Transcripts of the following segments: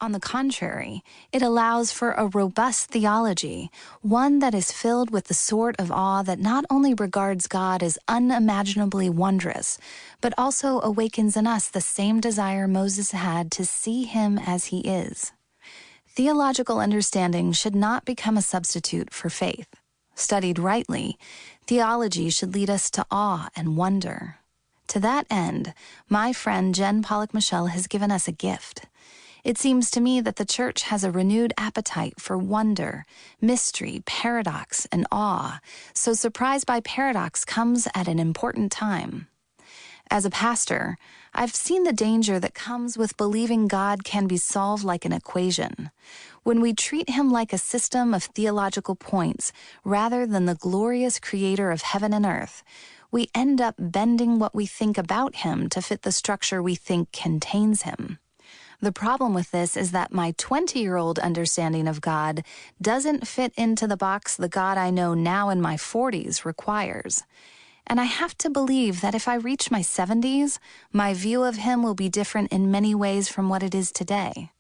On the contrary, it allows for a robust theology, one that is filled with the sort of awe that not only regards God as unimaginably wondrous, but also awakens in us the same desire Moses had to see him as he is. Theological understanding should not become a substitute for faith. Studied rightly, theology should lead us to awe and wonder. To that end, my friend Jen Pollock Michel has given us a gift. It seems to me that the Church has a renewed appetite for wonder, mystery, paradox, and awe, so Surprise by Paradox comes at an important time. As a pastor, I've seen the danger that comes with believing God can be solved like an equation. When we treat him like a system of theological points rather than the glorious creator of heaven and earth, we end up bending what we think about him to fit the structure we think contains him. The problem with this is that my 20-year-old understanding of God doesn't fit into the box the God I know now in my 40s requires. And I have to believe that if I reach my 70s, my view of him will be different in many ways from what it is today.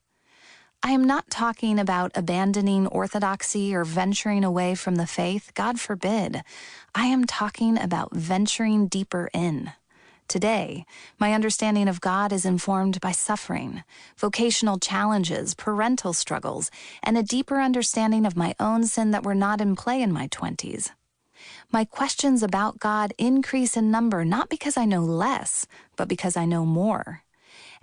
I am not talking about abandoning orthodoxy or venturing away from the faith, God forbid. I am talking about venturing deeper in. Today, my understanding of God is informed by suffering, vocational challenges, parental struggles, and a deeper understanding of my own sin that were not in play in my 20s. My questions about God increase in number not because I know less, but because I know more.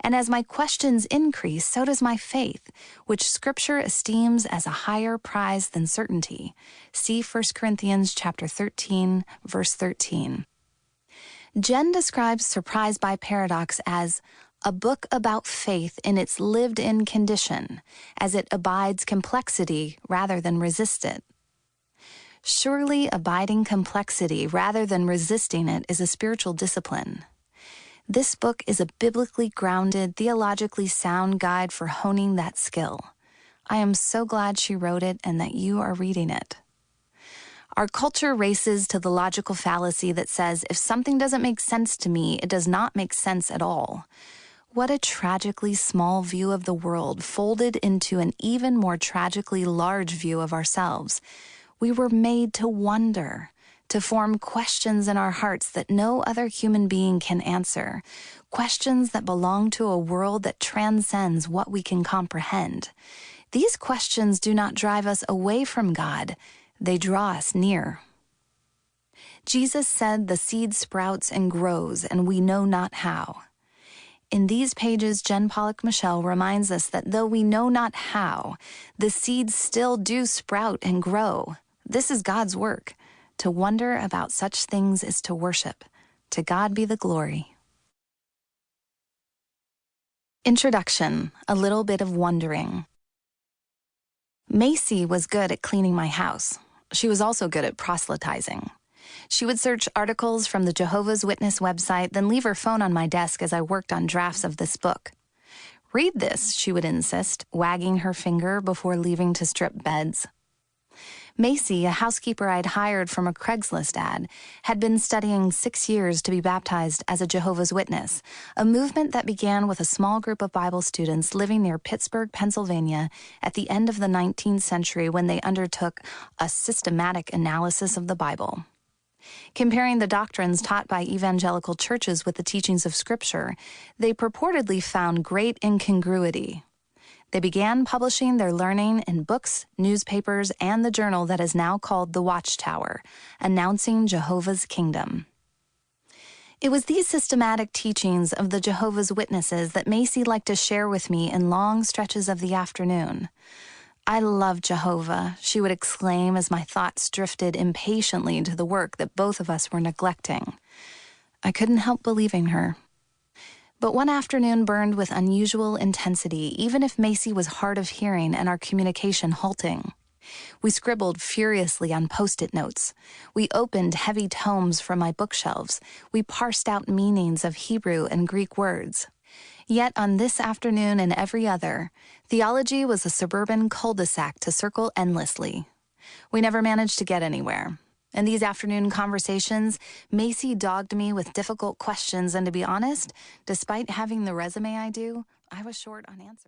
And as my questions increase, so does my faith, which Scripture esteems as a higher prize than certainty. See 1 Corinthians chapter 13, verse 13. Jen describes Surprise by Paradox as a book about faith in its lived-in condition, as it abides complexity rather than resist it. Surely abiding complexity rather than resisting it is a spiritual discipline. This book is a biblically grounded, theologically sound guide for honing that skill. I am so glad she wrote it and that you are reading it. Our culture races to the logical fallacy that says, if something doesn't make sense to me, it does not make sense at all. What a tragically small view of the world folded into an even more tragically large view of ourselves. We were made to wonder, to form questions in our hearts that no other human being can answer, questions that belong to a world that transcends what we can comprehend. These questions do not drive us away from God. They draw us near. Jesus said the seed sprouts and grows, and we know not how. In these pages, Jen Pollock Michel reminds us that though we know not how, the seeds still do sprout and grow. This is God's work. To wonder about such things is to worship. To God be the glory. Introduction, a little bit of wondering. Macy was good at cleaning my house. She was also good at proselytizing. She would search articles from the Jehovah's Witness website, then leave her phone on my desk as I worked on drafts of this book. Read this, she would insist, wagging her finger before leaving to strip beds. Macy, a housekeeper I'd hired from a Craigslist ad, had been studying 6 years to be baptized as a Jehovah's Witness, a movement that began with a small group of Bible students living near Pittsburgh, Pennsylvania, at the end of the 19th century when they undertook a systematic analysis of the Bible. Comparing the doctrines taught by evangelical churches with the teachings of Scripture, they purportedly found great incongruity. They began publishing their learning in books, newspapers, and the journal that is now called The Watchtower, announcing Jehovah's Kingdom. It was these systematic teachings of the Jehovah's Witnesses that Macy liked to share with me in long stretches of the afternoon. "I love Jehovah," she would exclaim as my thoughts drifted impatiently to the work that both of us were neglecting. I couldn't help believing her. But one afternoon burned with unusual intensity, even if Macy was hard of hearing and our communication halting. We scribbled furiously on Post-it notes. We opened heavy tomes from my bookshelves. We parsed out meanings of Hebrew and Greek words. Yet on this afternoon and every other, theology was a suburban cul-de-sac to circle endlessly. We never managed to get anywhere. In these afternoon conversations, Macy dogged me with difficult questions, and to be honest, despite having the resume I do, I was short on answers.